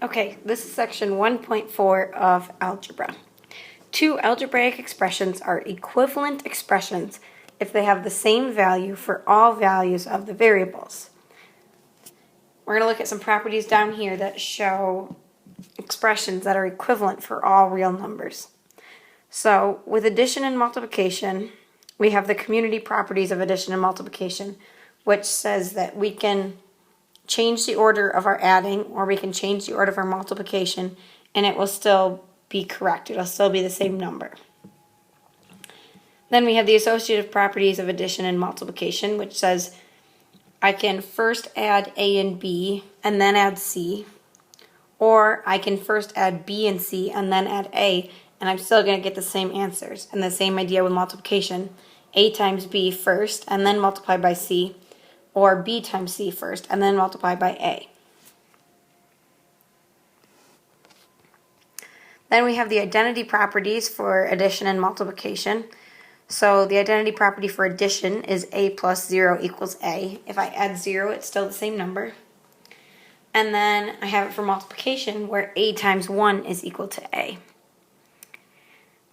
Okay, this is section 1.4 of algebra. Two algebraic expressions are equivalent expressions if they have the same value for all values of the variables. We're going to look at some properties down here that show expressions that are equivalent for all real numbers. So, with addition and multiplication, we have the commutative properties of addition and multiplication, which says that we can change the order of our adding, or we can change the order of our multiplication, and it will still be correct. It'll still be the same number. Then we have the associative properties of addition and multiplication, which says I can first add A and B and then add C, or I can first add B and C and then add A, and I'm still going to get the same answers. And the same idea with multiplication. A times B first and then multiply by C, or B times C first and then multiply by A. Then we have the identity properties for addition and multiplication. So the identity property for addition is A plus 0 equals A. If I add 0, it's still the same number. And then I have it for multiplication where A times 1 is equal to A.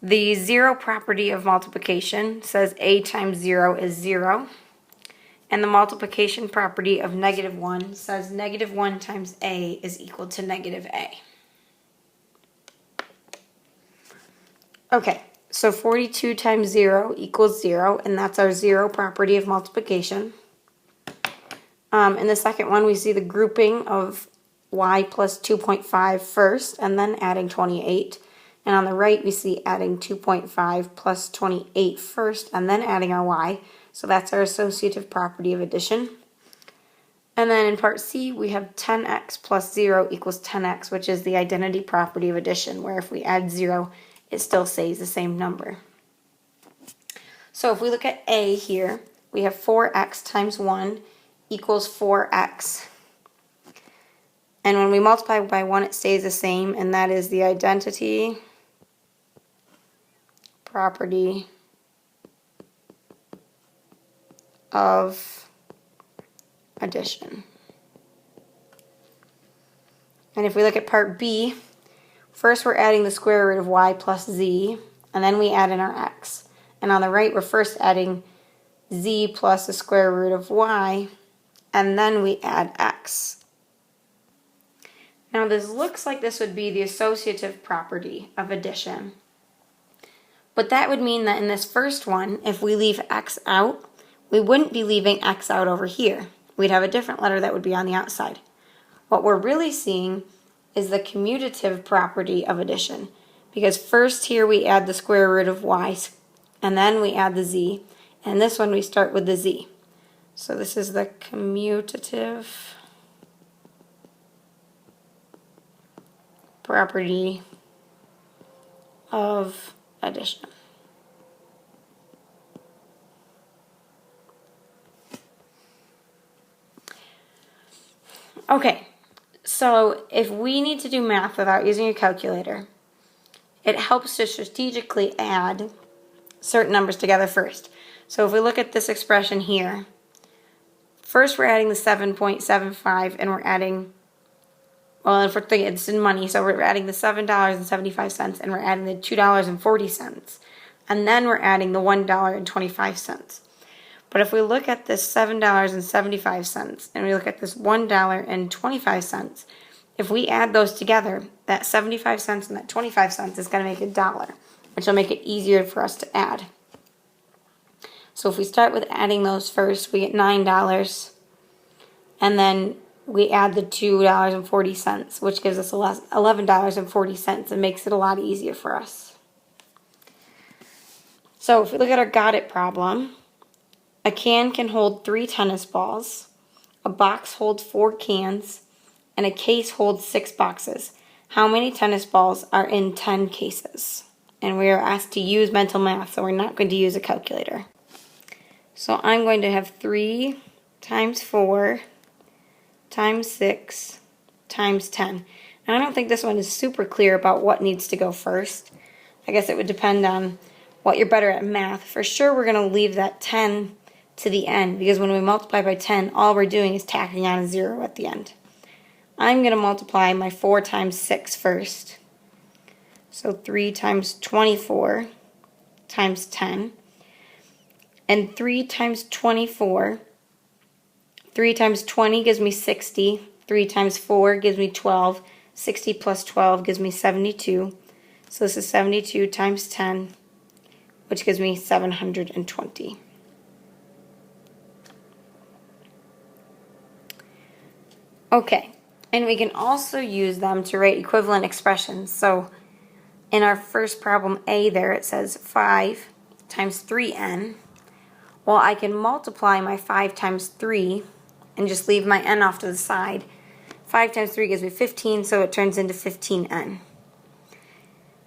The 0 property of multiplication says A times 0 is 0. And the multiplication property of negative 1 says negative 1 times A is equal to negative A. Okay, so 42 times 0 equals 0, and that's our 0 property of multiplication. In the second one, we see the grouping of y plus 2.5 first, and then adding 28. And on the right, we see adding 2.5 plus 28 first, and then adding our y. So that's our associative property of addition. And then in part C, we have 10x plus 0 equals 10x, which is the identity property of addition, where if we add 0, it still stays the same number. So if we look at A here, we have 4x times 1 equals 4x. And when we multiply by 1, it stays the same, and that is the identity property of addition. And if we look at part B, first we're adding the square root of y plus z, and then we add in our x. And on the right, we're first adding z plus the square root of y, and then we add x. Now this looks like this would be the associative property of addition. But that would mean that in this first one, if we leave x out, we wouldn't be leaving x out over here. We'd have a different letter that would be on the outside. What we're really seeing is the commutative property of addition, because first here we add the square root of y, and then we add the z, and this one we start with the z. So this is the commutative property of addition. Okay, so if we need to do math without using a calculator, it helps to strategically add certain numbers together first. So if we look at this expression here, first we're adding the 7.75, and we're adding, well, if we're thinking it's in money, so we're adding the $7.75, and we're adding the $2.40, and then we're adding the $1.25. But if we look at this $7.75 and we look at this $1.25, if we add those together, that 75 cents and that 25 cents is going to make $1, which will make it easier for us to add. So if we start with adding those first, we get $9, and then we add the $2.40, which gives us $11.40, and makes it a lot easier for us. So if we look at our got it problem, a can hold 3 tennis balls, a box holds 4 cans, and a case holds 6 boxes. How many tennis balls are in 10 cases? And we are asked to use mental math, so we're not going to use a calculator. So I'm going to have 3 times 4 times 6 times 10. Now I don't think this one is super clear about what needs to go first. I guess it would depend on what you're better at math. For sure we're going to leave that 10 to the end, because when we multiply by 10, all we're doing is tacking on a 0 at the end. I'm going to multiply my 4 times 6 first. So 3 times 24 times 10. And 3 times 24, 3 times 20 gives me 60. 3 times 4 gives me 12. 60 plus 12 gives me 72. So this is 72 times 10, which gives me 720. Okay, and we can also use them to write equivalent expressions. So in our first problem A there, it says 5 times 3n. Well, I can multiply my 5 times 3 and just leave my n off to the side. 5 times 3 gives me 15, so it turns into 15n.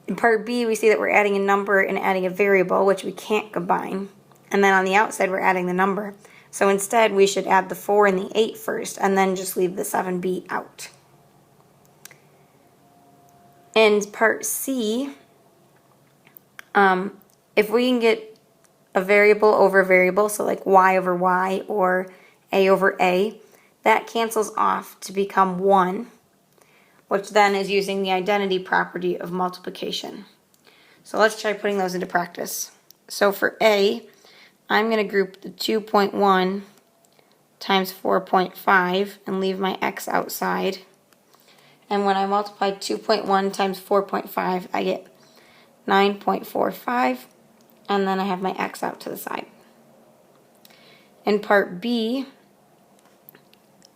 In part B, we see that we're adding a number and adding a variable, which we can't combine. And then on the outside, we're adding the number. So instead, we should add the 4 and the 8 first, and then just leave the 7b out. In part C, if we can get a variable over a variable, so like y over y or a over a, that cancels off to become 1, which then is using the identity property of multiplication. So let's try putting those into practice. So for A, I'm going to group the 2.1 times 4.5 and leave my x outside. And when I multiply 2.1 times 4.5, I get 9.45, and then I have my x out to the side. In part B,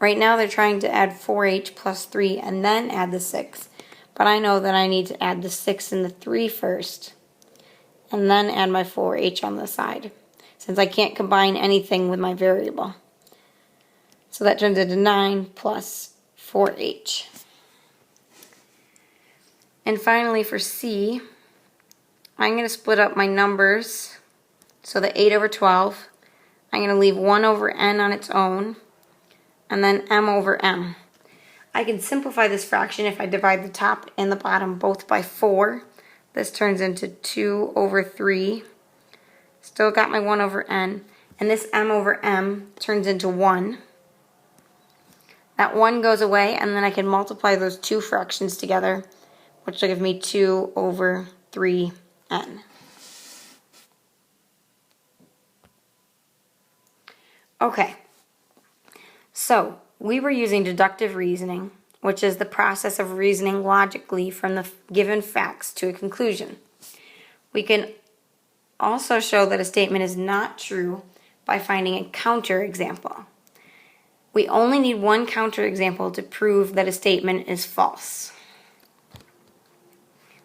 right now they're trying to add 4h plus 3 and then add the 6. But I know that I need to add the 6 and the 3 first, and then add my 4h on the side, since I can't combine anything with my variable. So that turns into 9 plus 4h. And finally for C, I'm going to split up my numbers. So the 8 over 12, I'm going to leave 1 over n on its own, and then m over m. I can simplify this fraction if I divide the top and the bottom both by 4. This turns into 2 over 3. Still got my 1 over n. And this m over m turns into 1. That 1 goes away, and then I can multiply those two fractions together, which will give me 2 over 3n. Okay, so we were using deductive reasoning, which is the process of reasoning logically from the given facts to a conclusion. We can also show that a statement is not true by finding a counterexample. We only need one counterexample to prove that a statement is false.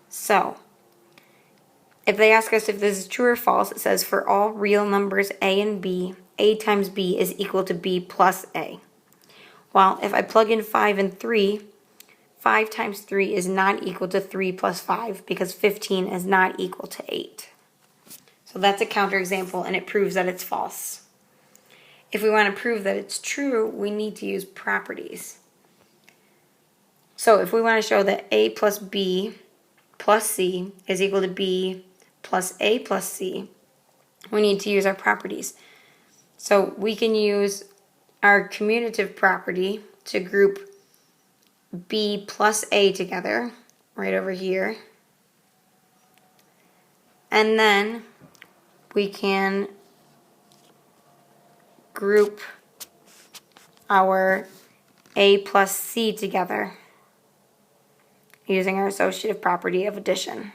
So, if they ask us if this is true or false, it says for all real numbers a and b, a times b is equal to b plus a. Well, if I plug in 5 and 3, 5 times 3 is not equal to 3 plus 5 because 15 is not equal to 8. So that's a counterexample, and it proves that it's false. If we want to prove that it's true, we need to use properties. So if we want to show that a plus b plus c is equal to b plus a plus c, we need to use our properties. So we can use our commutative property to group b plus a together, right over here. And then we can group our a plus c together using our associative property of addition.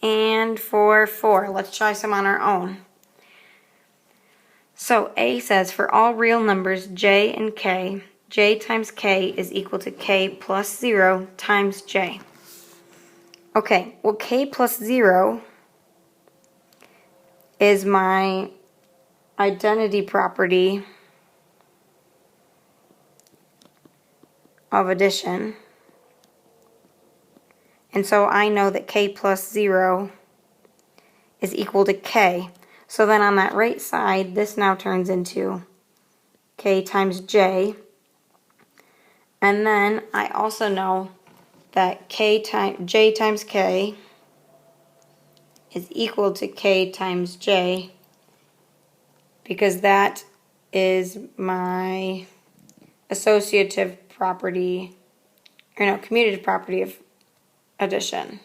And for 4, let's try some on our own. So A says for all real numbers j and k, j times k is equal to k plus 0 times j. Okay, well k plus 0 is my identity property of addition. And so I know that k plus 0 is equal to k. So then on that right side, this now turns into k times j. And then I also know that j times k is equal to k times j, because that is my associative property, or no, commutative property of addition.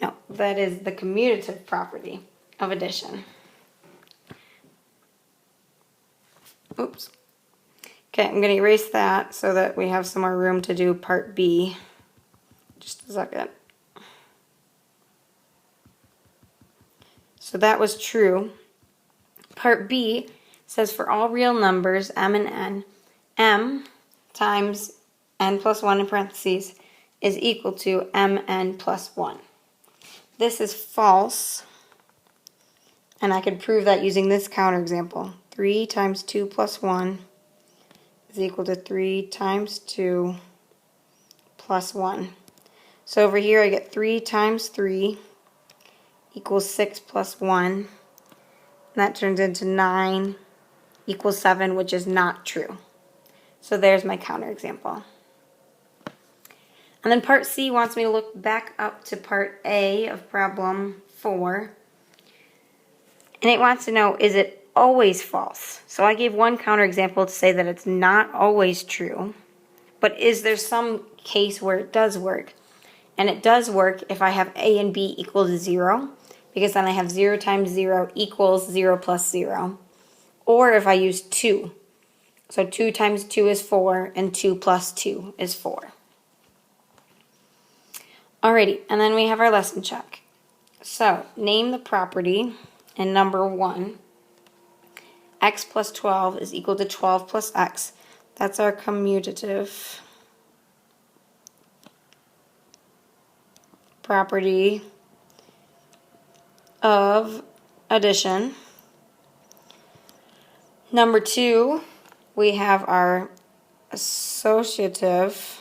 No, that is the commutative property of addition. Oops. Okay, I'm going to erase that so that we have some more room to do part B. Just a second. So that was true. Part B says for all real numbers, m and n, m times n plus 1 in parentheses is equal to mn plus 1. This is false, and I could prove that using this counterexample. 3 times 2 plus 1 is equal to 3 times 2 plus 1. So over here I get 3 times 3 equals 6 plus 1. And that turns into 9 equals 7, which is not true. So there's my counterexample. And then part C wants me to look back up to part A of problem 4. And it wants to know, is it always false? So I gave one counterexample to say that it's not always true. But is there some case where it does work? And it does work if I have A and B equal to 0. Because then I have 0 times 0 equals 0 plus 0. Or if I use 2. So 2 times 2 is 4, and 2 plus 2 is 4. Alrighty, and then we have our lesson check. So, name the property in number 1. X plus 12 is equal to 12 plus x. That's our commutative property of addition. Number 2, we have our associative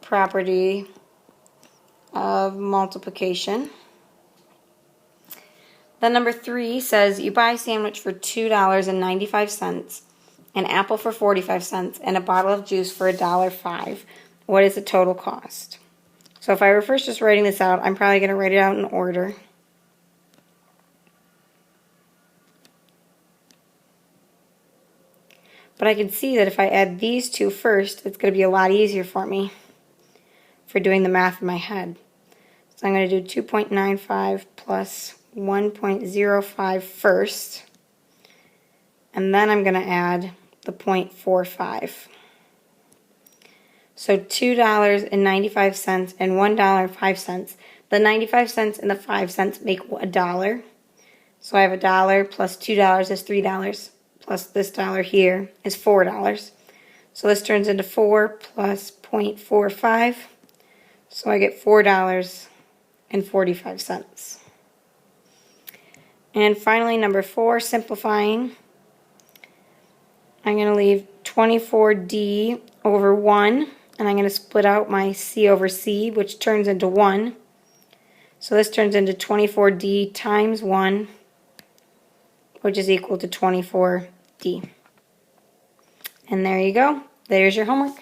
property of multiplication. Then number 3 says you buy a sandwich for $2.95, an apple for 45 cents, and a bottle of juice for $1.05. What is the total cost? So if I were first just writing this out, I'm probably going to write it out in order. But I can see that if I add these two first, it's going to be a lot easier for me for doing the math in my head. So I'm going to do 2.95 plus 1.05 first. And then I'm going to add the 0.45. So $2.95 and $1.05. The 95 cents and the 5 cents make $1. So I have $1 plus $2 is $3. Plus this dollar here is $4. So this turns into 4 plus 0.45. So I get $4.45. And finally, number 4, simplifying. I'm going to leave 24D over 1. And I'm going to split out my C over C, which turns into 1. So this turns into 24D times 1, which is equal to 24D. And there you go. There's your homework.